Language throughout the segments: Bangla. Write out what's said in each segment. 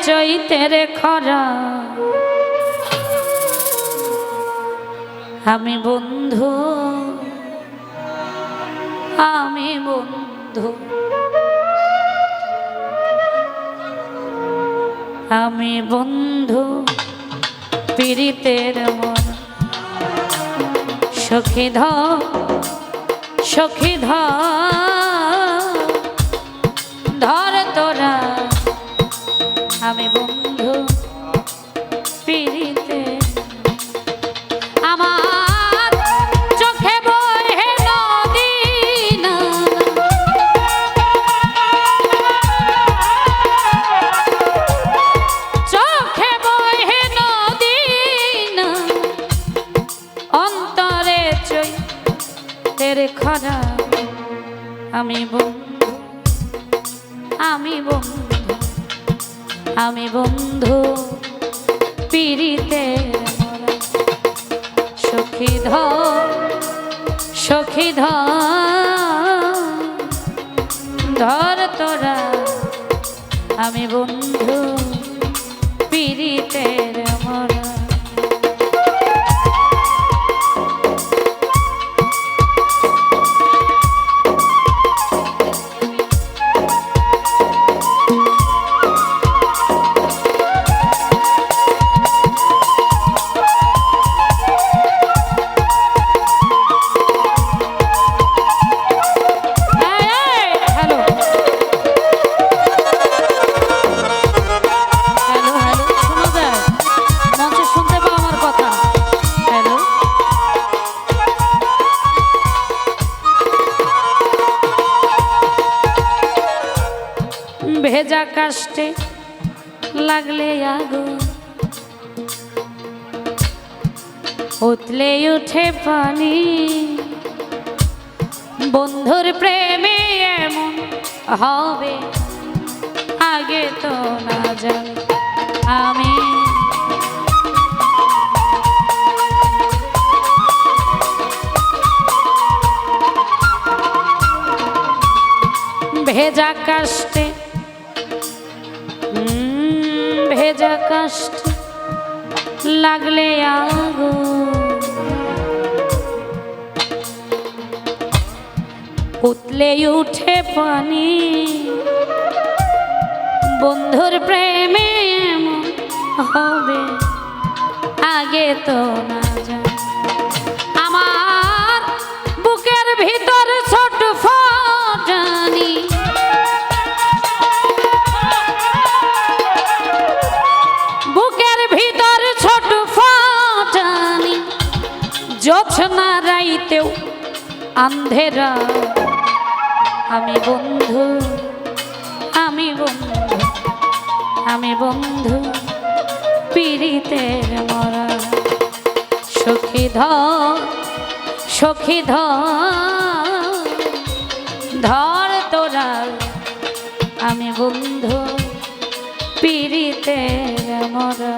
চৈতের খরা আমি বন্ধু আমি বন্ধু আমি বন্ধু পীড়িতের মন সখী ধর সখী ধর তোরা আমি বন্ধু পীড়িতে আমার চোখে বহে নদী না চোখে বহে নদী না অন্তরে চৈতের খরা আমি বন্ধু আমি বন্ধু আমি বন্ধু পীড়িতের মরা সখী ধর তোরা আমি বন্ধু পীড়িতের মরা ভেজা কাষ্টে লাগলে আগুন উতলে উঠে পানি বন্ধুর প্রেমে এমন হবে আগে তো না জানি আমি ভেজা কাষ্টে ভেজা কাষ্ট লাগলে আগুন উতলে উঠে পানি বন্ধুর প্রেমে এমন হবে আগে তো না জানি আমার বুকের ভিতর ছোট ফটানি জোছনা রাইতেও আন্ধেরা আমি বন্ধু আমি বন্ধু আমি বন্ধু পীড়িতের মরা সখী ধর তোরা আমি বন্ধু পীড়িতের মরা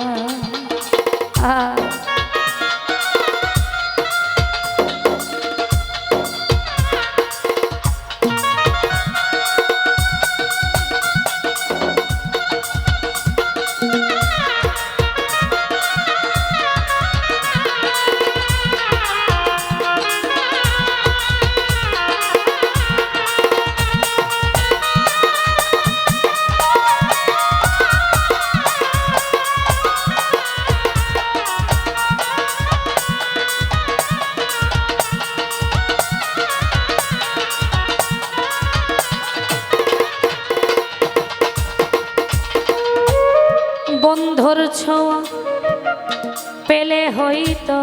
বন্ধুর ছোঁয়া পেলে হইতো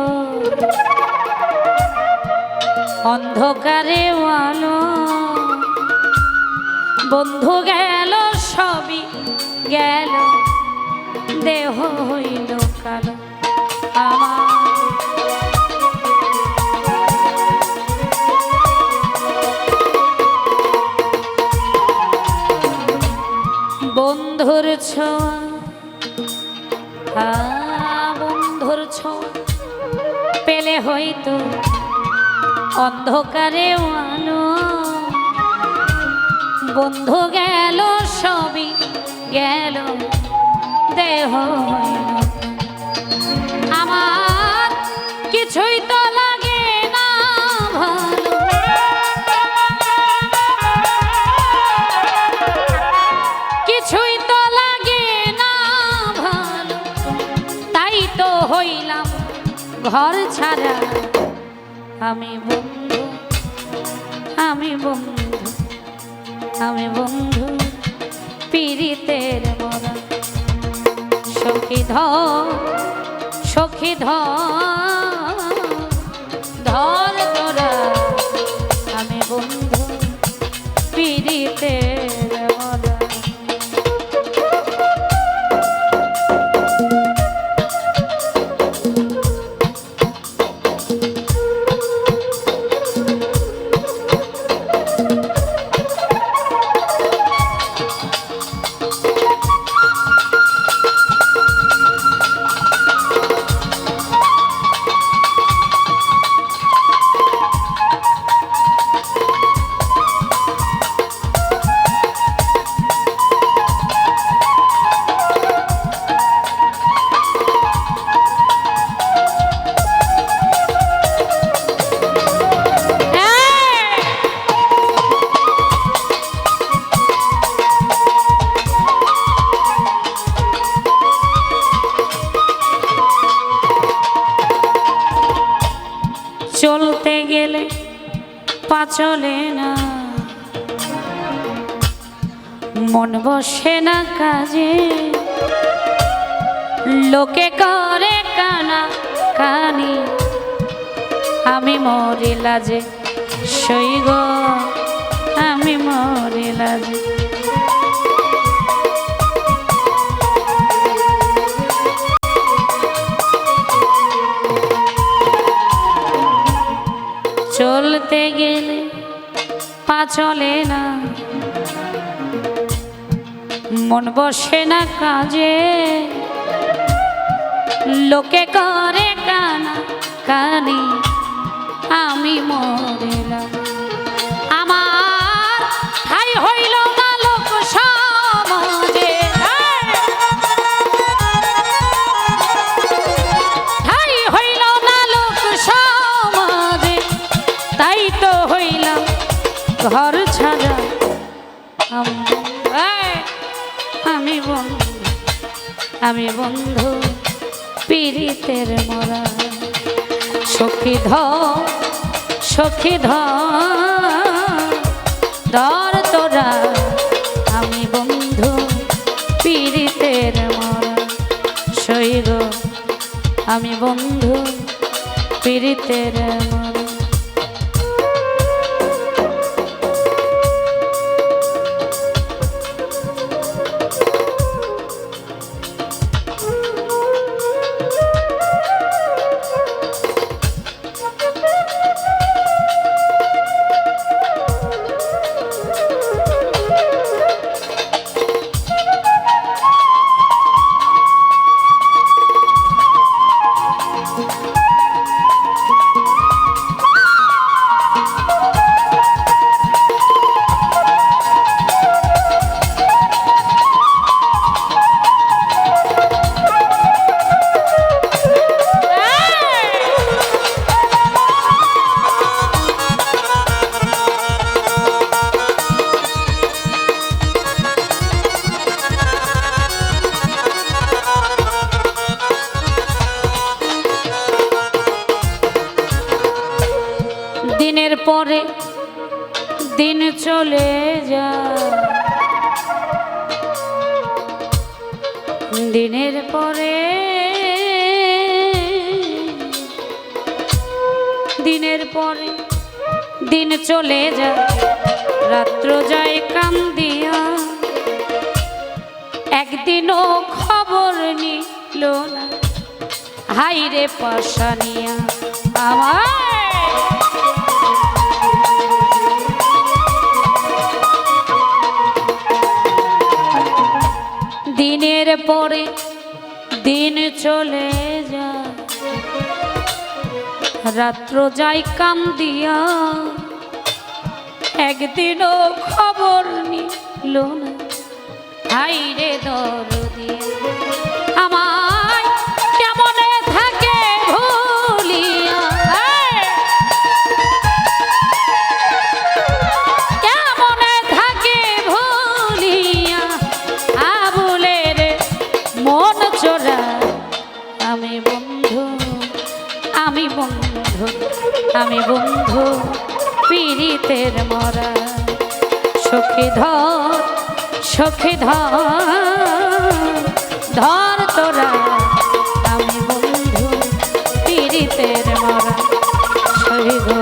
অন্ধকারে আলো বন্ধু গেল সবই গেল দেহ হইল কালো আমার বন্ধুর ছোঁয়া বন্ধুর ছোঁয়া পেলে হইতো অন্ধকারে আলো বন্ধু গেল সবই গেল দেহ হইল আমার কিছুই তো লাগে না ভালো কিছুই তো লাগে না ভালো তাই তো হইলাম ঘর ছাড়া আমি বন্ধু আমি বন্ধু আমি বন্ধু পীড়িতের মরা সখী সখী ধর তোরা আমি বন্ধু পীড়িতের মরা চলতে গেলে পা চলে না মন বসে না কাজে লোকে করে কানা কানি আমি মরি লাজে সইগ আমি মরি লাজে চলতে গেলে পা চলে না মন বসে না কাজে লোকে করে কানা কানি আমি মরিলাম আমার ঠাই হইল না লোক সমাজে ঠাই হইল না লোক সমাজে তাই তো হইলাম ঘর ছাড়া আমি বন্ধু আমি বন্ধু পীড়িতের মরা সখী ধর তোরা আমি বন্ধু পীড়িতের মরা সইগ আমি বন্ধু পীড়িতের মরা দিনের পরে দিন চলে যায় দিনের পরে দিন চলে যায় রাত্র যায় কান্দিয়া একদিনও খবর নিল না হাইরে পাশানিয়া আমার দিনের পরে দিন চলে যায় রাত্র যাই কান্দিয়া একদিনও খবর নিল না হাইরে দরদিয়া পীড়িতের মরা সখী ধর সখী ধর তোরা আমি বন্ধু পীড়িতের মরা সই গো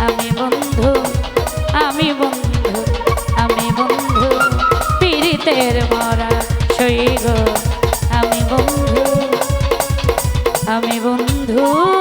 আমি বন্ধু আমি বন্ধু আমি বন্ধু পীড়িতের মরা সই গো আমি বন্ধু